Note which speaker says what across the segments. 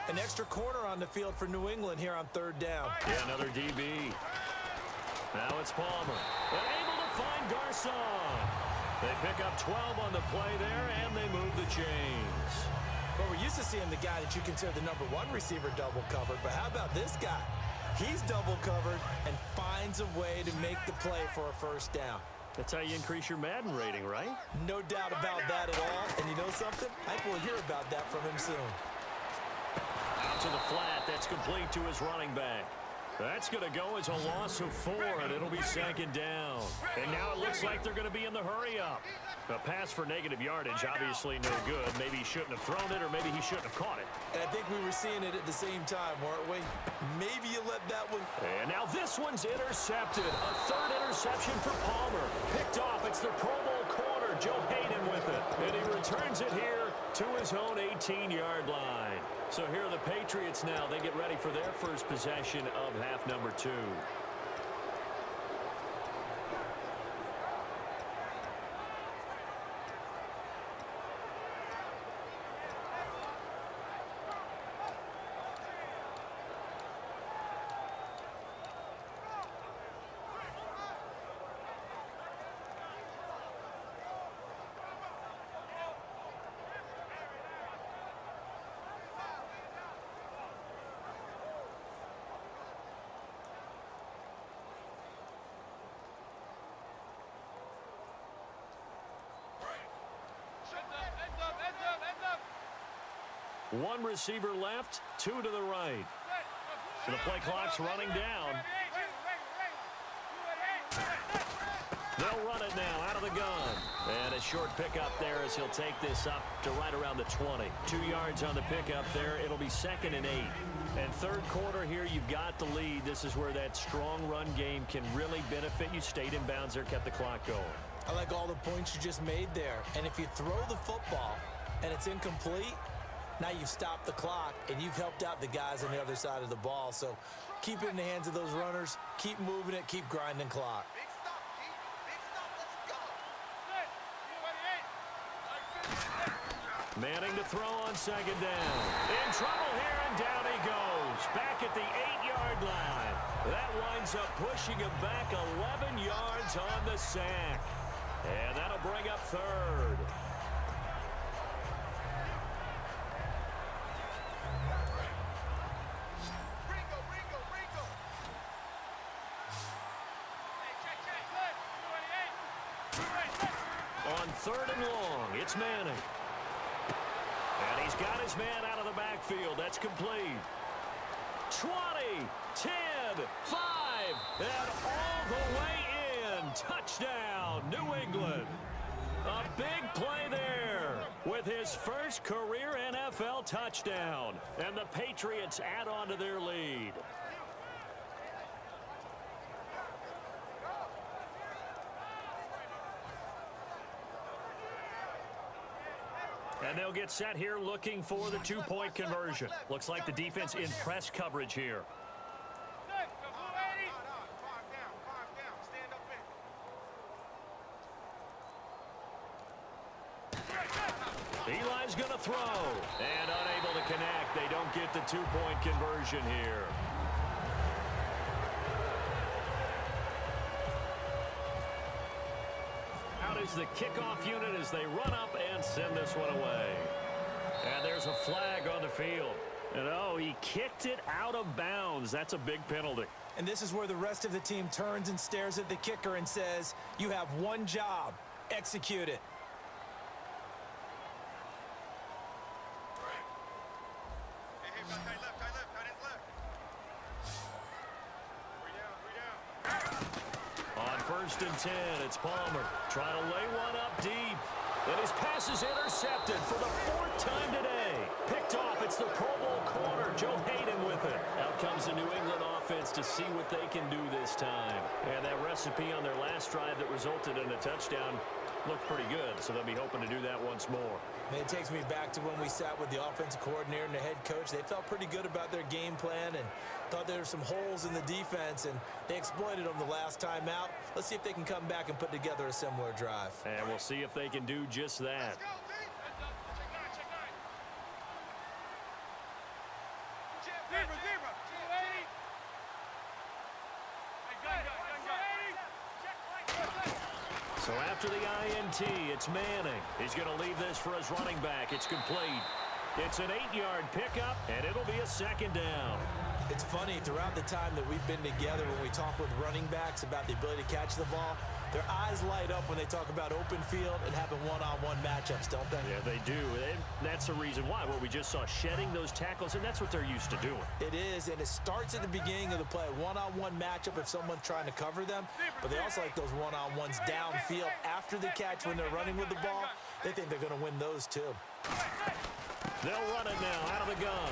Speaker 1: An extra corner on the field for New England here on third down.
Speaker 2: Yeah, another DB. Now it's Palmer. And able to find Garcon. They pick up 12 on the play there, and they move the chains.
Speaker 1: Well, we're used to seeing the guy that you consider the number one receiver double covered, but how about this guy? He's double covered and finds a way to make the play for a first down.
Speaker 2: That's how you increase your Madden rating, right?
Speaker 1: No doubt about that at all. And you know something? I think we'll hear about that from him soon.
Speaker 2: Out to the flat. That's complete to his running back. That's going to go as a loss of 4, and it'll be second down. And now it looks like they're going to be in the hurry-up. A pass for negative yardage, obviously no good. Maybe he shouldn't have thrown it, or maybe he shouldn't have caught it.
Speaker 1: And I think we were seeing it at the same time, weren't we? Maybe you let that one...
Speaker 2: And now this one's intercepted. A third interception for Palmer. Picked off. It's the Pro Bowl corner, Joe Hayden with it. And he returns it here to his own 18-yard line. So here are the Patriots now. They get ready for their first possession of half number 2. One receiver left, 2 to the right. So the play clock's running down. They'll run it now out of the gun. And a short pickup there as he'll take this up to right around the 20. 2 yards on the pickup there. It'll be 2nd and 8. And third quarter here, you've got the lead. This is where that strong run game can really benefit you. Stayed in bounds there, kept the clock going.
Speaker 1: I like all the points you just made there. And if you throw the football and it's incomplete, now you've stopped the clock, and you've helped out the guys on the other side of the ball. So keep it in the hands of those runners. Keep moving it. Keep grinding clock.
Speaker 2: Manning to throw on second down. In trouble here, and down he goes. Back at the 8-yard line. That winds up pushing him back 11 yards on the sack. And that'll bring up third. On third and long, it's Manning. And he's got his man out of the backfield. That's complete. 20, 10, 5, and all the way in. Touchdown, New England. A big play there with his first career NFL touchdown. And the Patriots add on to their lead. And they'll get set here looking for the 2-point conversion. Looks like the defense in press coverage here. Eli's going to throw. And unable to connect. They don't get the 2-point conversion here. Is the kickoff unit as they run up and send this one away. And there's a flag on the field. And oh, he kicked it out of bounds. That's a big penalty.
Speaker 1: And this is where the rest of the team turns and stares at the kicker and says, you have one job. Execute it.
Speaker 2: First and 10, it's Palmer. Trying to lay one up deep. And his pass is intercepted for the 4th time today. Picked off, it's the Pro Bowl corner, Joe Hayden with it. Out comes the New England offense to see what they can do this time. And that recipe on their last drive that resulted in a touchdown looked pretty good, so they'll be hoping to do that once more.
Speaker 1: And it takes me back to when we sat with the offensive coordinator and the head coach. They felt pretty good about their game plan and thought there were some holes in the defense, and they exploited them the last time out. Let's see if they can come back and put together a similar drive.
Speaker 2: And we'll see if they can do just that. So after the INT, it's Manning. He's going to leave this for his running back. It's complete. It's an 8-yard pickup, and it'll be a second down.
Speaker 1: It's funny, throughout the time that we've been together, when we talk with running backs about the ability to catch the ball, their eyes light up when they talk about open field and having one-on-one matchups, don't they?
Speaker 2: Yeah, they do. And that's the reason why. Well, we just saw shedding those tackles, and that's what they're used to doing.
Speaker 1: It is, and it starts at the beginning of the play. One-on-one matchup if someone's trying to cover them, but they also like those one-on-ones downfield after the catch when they're running with the ball. They think they're going to win those too.
Speaker 2: They'll run it now out of the gun.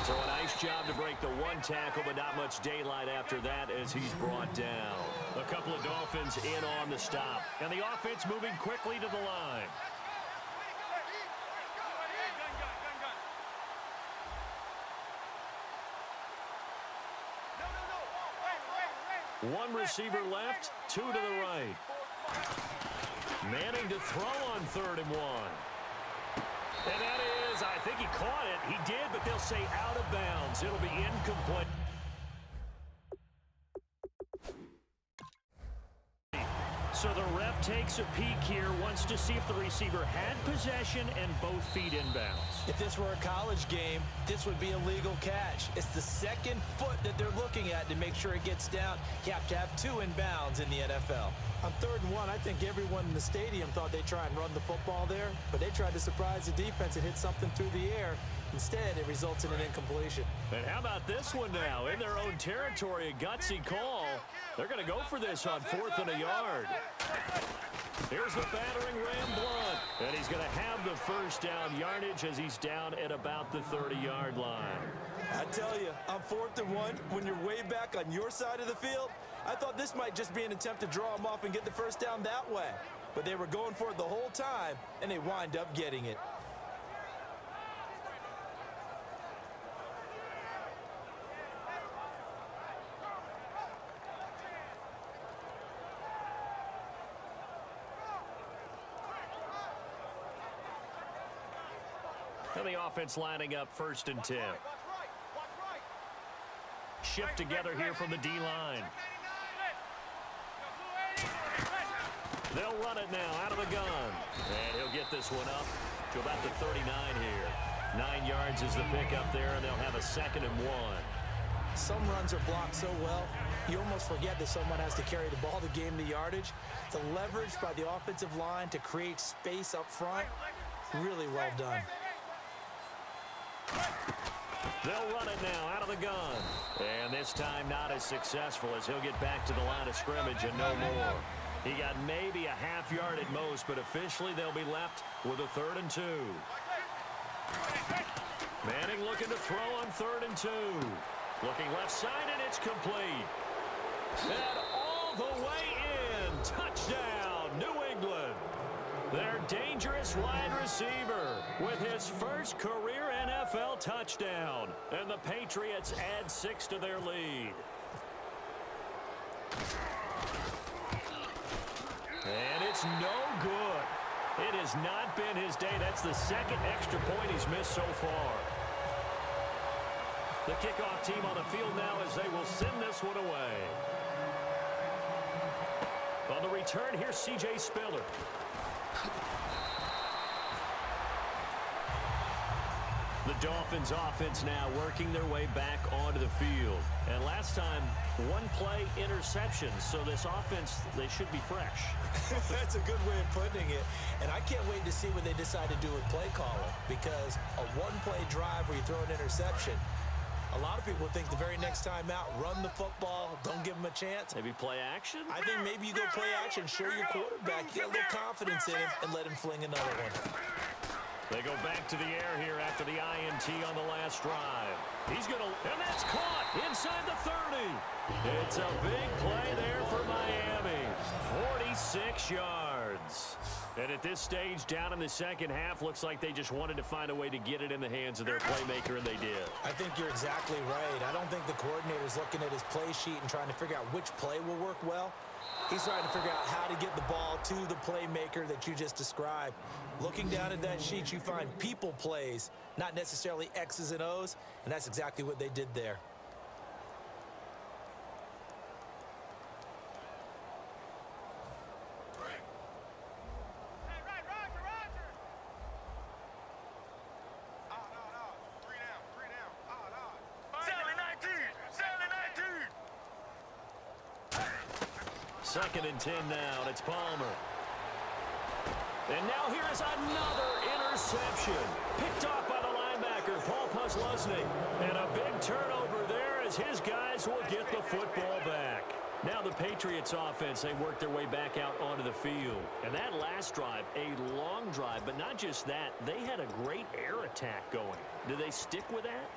Speaker 2: So a nice job to break the one tackle, but not much daylight after that as he's brought down. A couple of Dolphins in on the stop. And the offense moving quickly to the line. One receiver left, two to the right. Manning to throw on 3rd and 1. And that is, I think he caught it. He did, but they'll say out of bounds. It'll be incomplete. So the ref takes a peek here, wants to see if the receiver had possession and both feet inbounds.
Speaker 1: If this were a college game, this would be a legal catch. It's the second foot that they're looking at to make sure it gets down. You have to have 2 inbounds in the NFL. On 3rd and 1, I think everyone in the stadium thought they'd try and run the football there, but they tried to surprise the defense and hit something through the air. Instead, it results in an incompletion.
Speaker 2: And how about this one now? In their own territory, a gutsy call. They're going to go for this on 4th and a yard. Here's the battering ram Blunt. And he's going to have the first down yardage as he's down at about the 30-yard line.
Speaker 1: I tell you, on 4th and 1, when you're way back on your side of the field, I thought this might just be an attempt to draw them off and get the first down that way. But they were going for it the whole time, and they wind up getting it.
Speaker 2: And the offense lining up 1st and 10. Shift together here from the D-line. They'll run it now out of the gun. And he'll get this one up to about the 39 here. 9 yards is the pickup there, and they'll have a 2nd and 1.
Speaker 1: Some runs are blocked so well, you almost forget that someone has to carry the ball to gain the yardage. The leverage by the offensive line to create space up front, really well done.
Speaker 2: They'll run it now out of the gun. And this time not as successful as he'll get back to the line of scrimmage and no more. He got maybe a half yard at most, but officially they'll be left with a 3rd and 2. Manning looking to throw on 3rd and 2. Looking left side, and it's complete. And all the way in. Touchdown, New England. Their dangerous wide receiver with his first career NFL touchdown. And the Patriots add 6 to their lead. And it's no good. It has not been his day. That's the 2nd extra point he's missed so far. The kickoff team on the field now as they will send this one away. On the return, here's C.J. Spiller. The Dolphins offense now working their way back onto the field. And last time, 1 play interception. So this offense, they should be fresh.
Speaker 1: That's a good way of putting it. And I can't wait to see what they decide to do with play calling. Because a 1-play drive where you throw an interception, a lot of people think the very next time out, run the football, don't give them a chance.
Speaker 2: Maybe play action?
Speaker 1: I think maybe you go play action, show your quarterback, get a little confidence in him, and let him fling another one.
Speaker 2: They go back to the air here after the INT on the last drive. He's going to, and that's caught inside the 30. It's a big play there for Miami. 46 yards. And at this stage, down in the second half, looks like they just wanted to find a way to get it in the hands of their playmaker, and they did.
Speaker 1: I think you're exactly right. I don't think the coordinator's looking at his play sheet and trying to figure out which play will work well. He's trying to figure out how to get the ball to the playmaker that you just described. Looking down at that sheet, you find people plays, not necessarily X's and O's, and that's exactly what they did there.
Speaker 2: Second and 10 now, and it's Palmer. And now here is another interception. Picked off by the linebacker, Paul Puslosny. And a big turnover there as his guys will get the football back. Now the Patriots offense, they work their way back out onto the field. And that last drive, a long drive, but not just that, they had a great air attack going. Do they stick with that?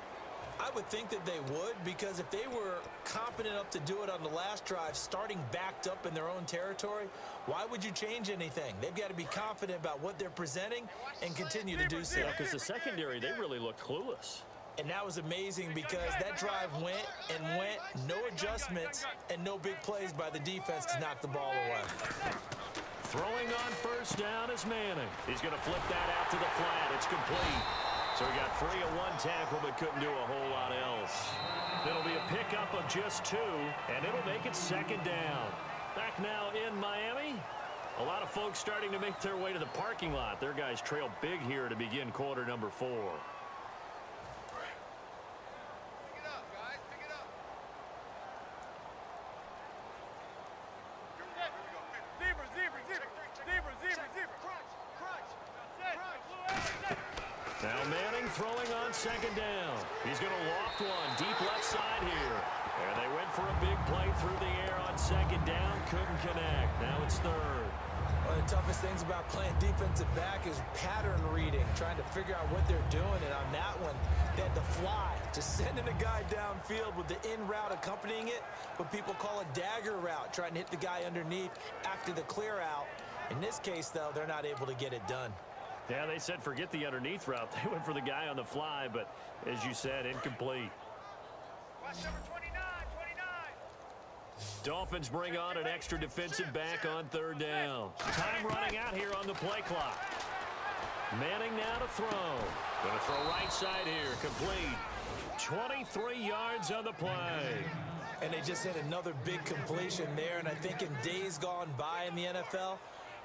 Speaker 1: I would think that they would, because if they were confident enough to do it on the last drive, starting backed up in their own territory, why would you change anything? They've got to be confident about what they're presenting and continue to do so.
Speaker 2: Because the secondary, they really looked clueless.
Speaker 1: And that was amazing because that drive went and went, no adjustments, and no big plays by the defense to knock the ball away.
Speaker 2: Throwing on first down is Manning. He's going to flip that out to the flat. It's complete. So he got free of one tackle but couldn't do a whole lot else. It'll be a pickup of just 2, and it'll make it second down. Back now in Miami. A lot of folks starting to make their way to the parking lot. Their guys trail big here to begin quarter number 4. Now Manning throwing on second down. He's going to loft one deep left side here. And they went for a big play through the air on second down. Couldn't connect. Now it's third.
Speaker 1: One of the toughest things about playing defensive back is pattern reading, trying to figure out what they're doing. And on that one, they had to fly, just sending a guy downfield with the in route accompanying it, what people call a dagger route, trying to hit the guy underneath after the clear out. In this case, though, they're not able to get it done.
Speaker 2: Yeah, they said forget the underneath route. They went for the guy on the fly, but as you said, incomplete.
Speaker 3: Watch number 29.
Speaker 2: Dolphins bring on an extra defensive back on third down. Time running out here on the play clock. Manning now to throw. Going to throw right side here. Complete. 23 yards on the play.
Speaker 1: And they just hit another big completion there. And I think in days gone by in the NFL,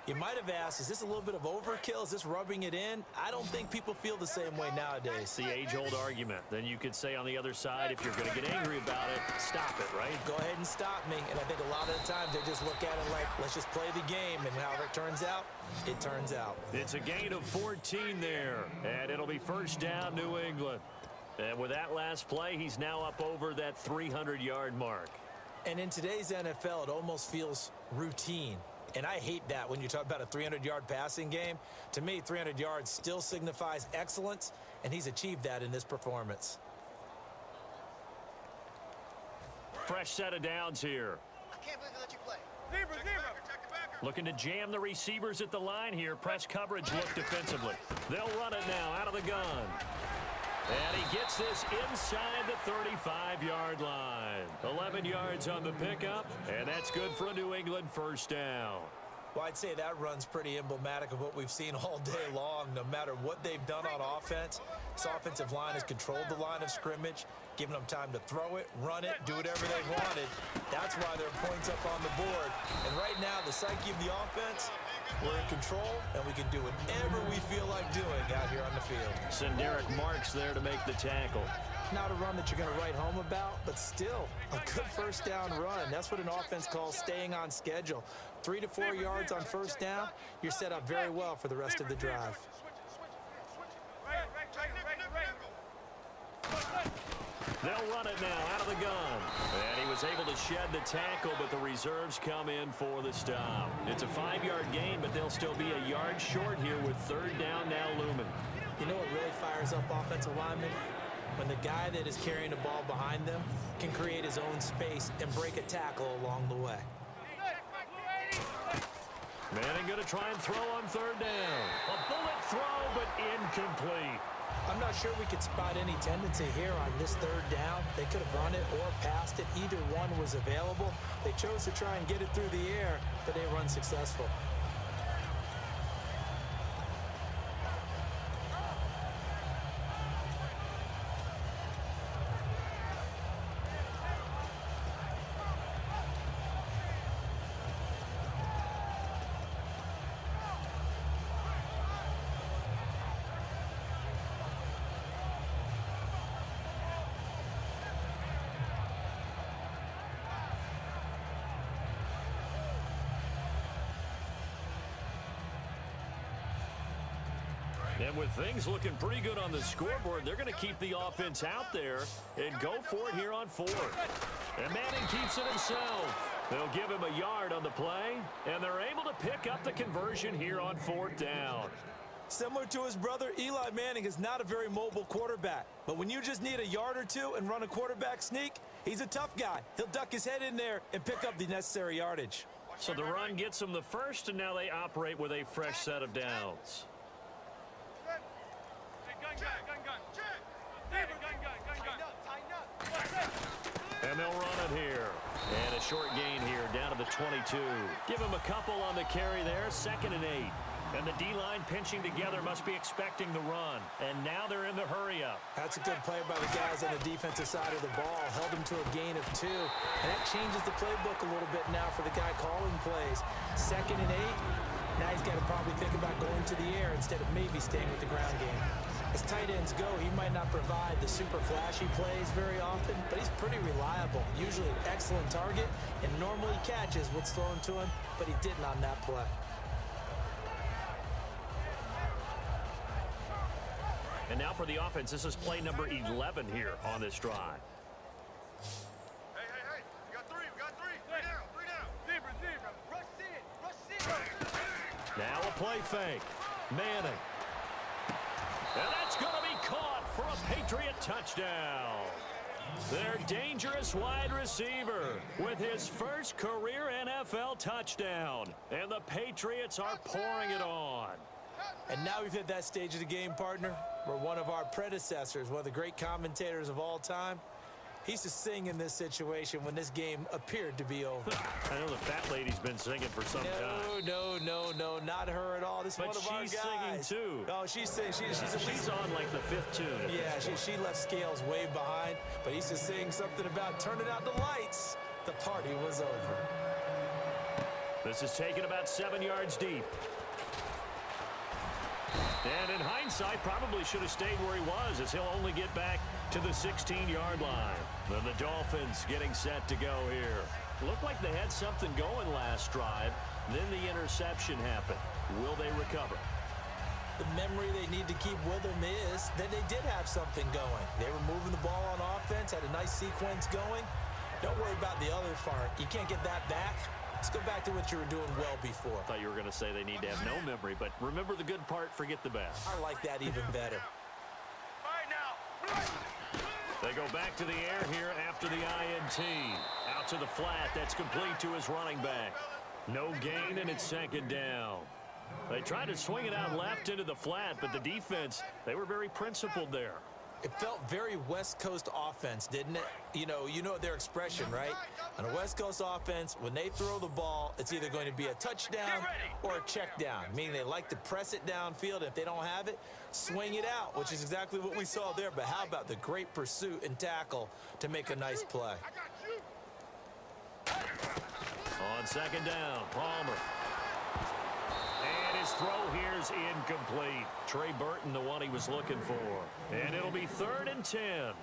Speaker 1: you might have asked, is this a little bit of overkill? Is this rubbing it in? I don't think people feel the same way nowadays.
Speaker 2: It's the age-old argument. Then you could say on the other side, if you're going to get angry about it, stop it, right?
Speaker 1: Go ahead and stop me. And I think a lot of the times they just look at it like, let's just play the game. And however it turns out, it turns out.
Speaker 2: It's a gain of 14 there. And it'll be first down, New England. And with that last play, he's now up over that 300-yard mark.
Speaker 1: And in today's NFL, it almost feels routine. And I hate that when you talk about a 300-yard passing game. To me, 300 yards still signifies excellence, and he's achieved that in this performance.
Speaker 2: Fresh set of downs here.
Speaker 3: I can't believe they let you play.
Speaker 2: Looking to jam the receivers at the line here. Press coverage look defensively. They'll run it now out of the gun. And he gets this inside the 35-yard line. 11 yards on the pickup, and that's good for a New England first down.
Speaker 1: Well, I'd say that run's pretty emblematic of what we've seen all day long. No matter what they've done on offense, this offensive line has controlled the line of scrimmage, given them time to throw it, run it, do whatever they wanted. That's why there are points up on the board. And right now, the psyche of the offense, we're in control, and we can do whatever we feel like doing out here on the field.
Speaker 2: Send Derek Marks there to make the tackle.
Speaker 1: Not a run that you're going to write home about, but still a good first down run. That's what an offense calls staying on schedule. 3 to 4 yards on first down, you're set up very well for the rest of the drive.
Speaker 2: They'll run it now out of the gun. And he was able to shed the tackle, but the reserves come in for the stop. It's a 5-yard gain, but they'll still be a yard short here with third down now looming.
Speaker 1: You know what really fires up offensive linemen? When the guy that is carrying the ball behind them can create his own space and break a tackle along the way.
Speaker 2: Manning going to try and throw on third down. A bullet throw, but incomplete.
Speaker 1: I'm not sure we could spot any tendency here on this third down. They could have run it or passed it. Either one was available. They chose to try and get it through the air, but they were unsuccessful.
Speaker 2: And with things looking pretty good on the scoreboard, they're going to keep the offense out there and go for it here on fourth. And Manning keeps it himself. They'll give him a yard on the play, and they're able to pick up the conversion here on fourth down.
Speaker 1: Similar to his brother, Eli Manning is not a very mobile quarterback. But when you just need a yard or two and run a quarterback sneak, he's a tough guy. He'll duck his head in there and pick up the necessary yardage.
Speaker 2: So the run gets them the first, and now they operate with a fresh set of downs. And they'll run it here. And a short gain here down to the 22. Give him a couple on the carry there, 2nd and 8. And the D-line pinching together must be expecting the run. And now they're in the hurry-up.
Speaker 1: That's a good play by the guys on the defensive side of the ball. Held him to a gain of 2. And that changes the playbook a little bit now for the guy calling plays. 2nd and 8. Now he's got to probably think about going to the air instead of maybe staying with the ground game. As tight ends go, he might not provide the super flashy plays very often, but he's pretty reliable. Usually an excellent target, and normally catches what's thrown to him, but he didn't on that play.
Speaker 2: And now for the offense, this is play number 11 here on this drive.
Speaker 3: Hey, we got 3. 3 down. Zebra. Rush in.
Speaker 2: Now a play fake. Manning. And that's going to be caught for a Patriot touchdown. Their dangerous wide receiver with his first career NFL touchdown. And the Patriots are pouring it on.
Speaker 1: And now we've hit that stage of the game, partner, where one of our predecessors, one of the great commentators of all time, he used to sing in this situation when this game appeared to be over.
Speaker 2: I know the fat lady's been singing for some time.
Speaker 1: No, not her at all. This is one of our guys.
Speaker 2: But she's singing too.
Speaker 1: No, she's singing. She's
Speaker 2: on like the 5th tune.
Speaker 1: Yeah, she left Scales way behind, but he used to sing something about turning out the lights. The party was over.
Speaker 2: This is taken about 7 yards deep. And in hindsight, probably should have stayed where he was, as he'll only get back to the 16-yard line. Then the Dolphins getting set to go here. Looked like they had something going last drive. Then the interception happened. Will they recover?
Speaker 1: The memory they need to keep with them is that they did have something going. They were moving the ball on offense, had a nice sequence going. Don't worry about the other part. You can't get that back. Let's go back to what you were doing well before.
Speaker 2: I thought you were going to say they need to have no memory, but remember the good part, forget the bad.
Speaker 1: I like that even better.
Speaker 3: All right, now.
Speaker 2: They go back to the air here after the INT. Out to the flat. That's complete to his running back. No gain, and it's 2nd down. They tried to swing it out left into the flat, but the defense, they were very principled there.
Speaker 1: It felt very West Coast offense, didn't it? You know their expression, right? On a West Coast offense, when they throw the ball, it's either going to be a touchdown or a check down, meaning they like to press it downfield. If they don't have it, swing it out, which is exactly what we saw there. But how about the great pursuit and tackle to make a nice play?
Speaker 2: On 2nd down, Palmer. And his throw here's incomplete. Trey Burton, the one he was looking for. And it'll be 3rd and 10.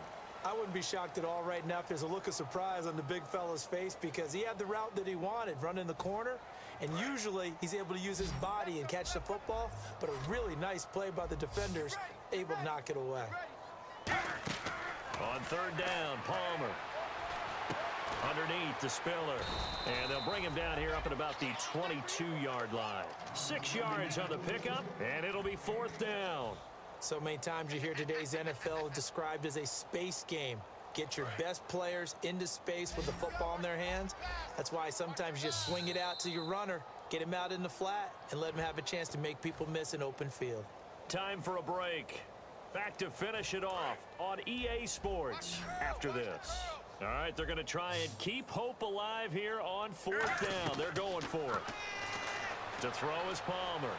Speaker 1: I wouldn't be shocked at all right now if there's a look of surprise on the big fella's face, because he had the route that he wanted, running the corner, and usually he's able to use his body and catch the football, but a really nice play by the defenders, able to knock it away.
Speaker 2: On 3rd down, Palmer. Underneath to Spiller. And they'll bring him down here up at about the 22-yard line. 6 yards on the pickup, and it'll be 4th down.
Speaker 1: So many times you hear today's NFL described as a space game. Get your best players into space with the football in their hands. That's why sometimes you just swing it out to your runner, Get him out in the flat and let him have a chance to make people miss an open field.
Speaker 2: Time for a break. Back to finish it off on EA Sports after this. All right, they're going to try and keep hope alive here on 4th down. They're going for it. To throw is Palmer.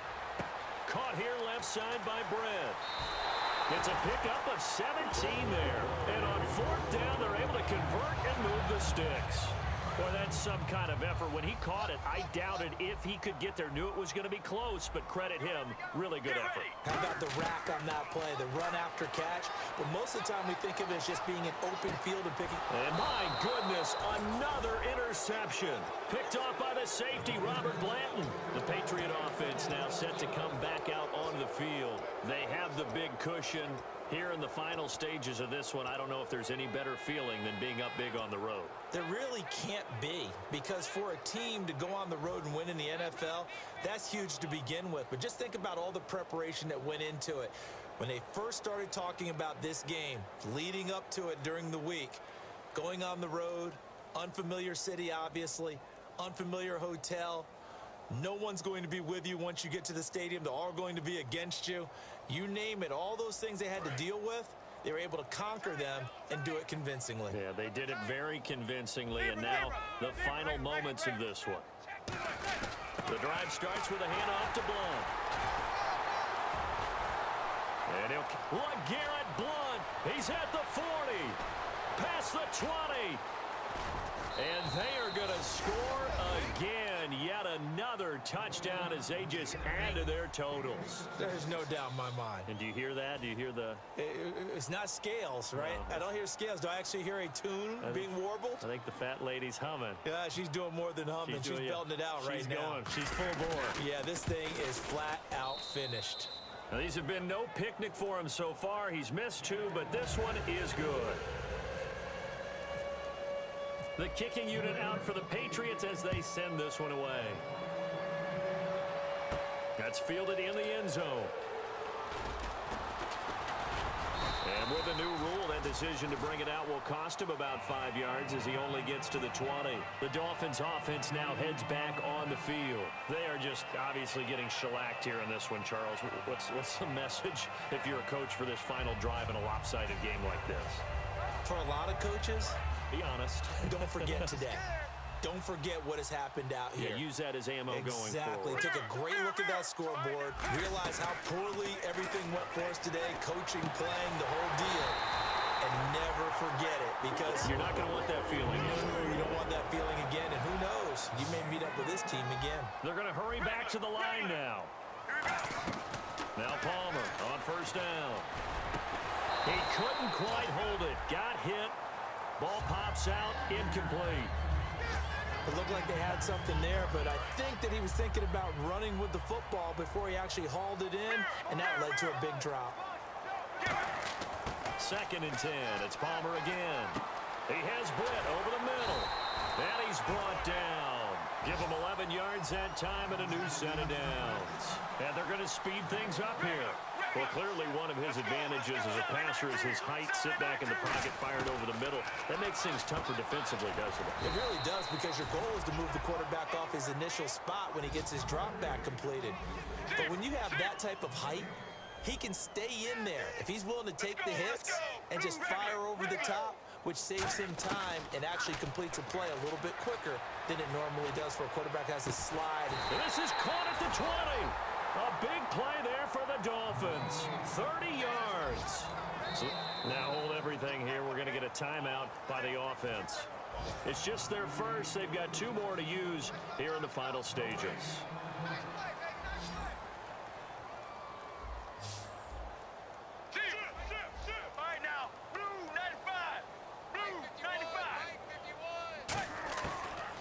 Speaker 2: Caught here left side by Brett. It's a pickup of 17 there. And on 4th down, they're able to convert and move the sticks. Boy, that's some kind of effort. When he caught it, I doubted if he could get there. Knew it was going to be close, but credit him. Really good effort.
Speaker 1: How about the rack on that play, the run after catch? But most of the time we think of it as just being an open field and picking.
Speaker 2: And my goodness, another interception. Picked off by the safety, Robert Blanton. The Patriot offense now set to come back out on the field. They have the big cushion. Here in the final stages of this one, I don't know if there's any better feeling than being up big on the road.
Speaker 1: There really can't be, because for a team to go on the road and win in the NFL, that's huge to begin with. But just think about all the preparation that went into it. When they first started talking about this game, leading up to it during the week, going on the road, unfamiliar city, obviously, unfamiliar hotel. No one's going to be with you once you get to the stadium. They're all going to be against you. You name it, all those things they had to deal with, they were able to conquer them and do it convincingly.
Speaker 2: Yeah, they did it very convincingly, and now the final moments of this one. The drive starts with a handoff to Blunt. And he'll look, Garrett Blunt. He's at the 40. Past the 20. And they are going to score again. Yet another touchdown as they just add to their totals.
Speaker 1: There's no doubt in my mind.
Speaker 2: And do you hear that? Do you hear the...
Speaker 1: It's not scales, right?
Speaker 2: No.
Speaker 1: I don't hear scales. Do I actually hear a tune being warbled?
Speaker 2: I think the fat lady's humming.
Speaker 1: Yeah, she's doing more than humming. She's belting it out right now.
Speaker 2: She's full bore.
Speaker 1: Yeah, this thing is flat out finished.
Speaker 2: Now, these have been no picnic for him so far. He's missed 2, but this one is good. The kicking unit out for the Patriots as they send this one away. That's fielded in the end zone. And with the new rule, that decision to bring it out will cost him about 5 yards as he only gets to the 20. The Dolphins offense now heads back on the field. They are just obviously getting shellacked here in this one, Charles. What's the message if you're a coach for this final drive in a lopsided game like this?
Speaker 1: For a lot of coaches,
Speaker 2: be honest.
Speaker 1: Don't forget today. Don't forget what has happened out here.
Speaker 2: Yeah, use that as ammo going forward.
Speaker 1: Exactly. Take a great look at that scoreboard. Realize how poorly everything went for us today. Coaching, playing, the whole deal. And never forget it, because
Speaker 2: you're not going to want that feeling.
Speaker 1: No, you don't want that feeling again. And who knows? You may meet up with this team again.
Speaker 2: They're going to hurry back to the line now. Now Palmer on 1st down. He couldn't quite hold it. Got hit. Ball pops out. Incomplete.
Speaker 1: It looked like they had something there, but I think that he was thinking about running with the football before he actually hauled it in, and that led to a big drop.
Speaker 2: 2nd and 10. It's Palmer again. He has Britt over the middle. And he's brought down. Give him 11 yards that time and a new set of downs. And they're going to speed things up here. Well, clearly one of his advantages as a passer is his height. Sit back in the pocket, fired over the middle. That makes things tougher defensively, doesn't it?
Speaker 1: It really does, because your goal is to move the quarterback off his initial spot when he gets his drop back completed. But when you have that type of height, he can stay in there. If he's willing to take the hits and just fire over the top, which saves him time and actually completes a play a little bit quicker than it normally does for a quarterback that has to slide.
Speaker 2: This is caught at the 20. A big play there for the Dolphins. 30 yards. So now hold everything here. We're going to get a timeout by the offense. It's just their first. They've got 2 more to use here in the final stages.
Speaker 3: All right, now, blue 95. Blue 95.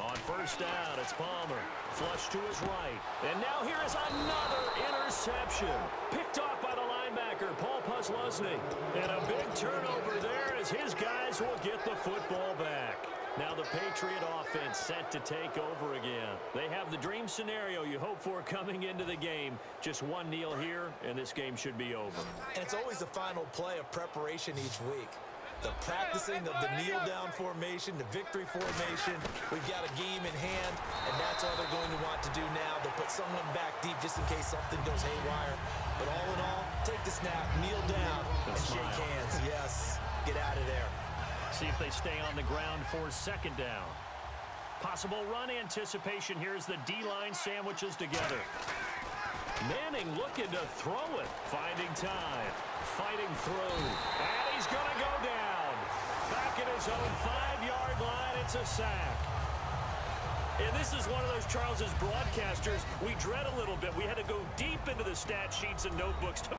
Speaker 2: On 1st down, it's Palmer. Flush to his right. And now here is another interception. Picked off by the linebacker, Paul Puslesny. And a big turnover there as his guys will get the football back. Now the Patriot offense set to take over again. They have the dream scenario you hope for coming into the game. Just one kneel here, and this game should be over.
Speaker 1: And it's always the final play of preparation each week. the practicing of the kneel-down formation, the victory formation. We've got a game in hand, and that's all they're going to want to do now. They'll put someone back deep just in case something goes haywire. But all in all, take the snap, kneel down, and shake hands. Yes, get out of there.
Speaker 2: See if they stay on the ground for second down. Possible run anticipation. Here's the D-line sandwiches together. Manning looking to throw it. Finding time. Fighting through. And he's going to go down. Back at his own 5-yard line. It's a sack. And this is one of those, Charles, as broadcasters, we dread a little bit. We had to go deep into the stat sheets and notebooks to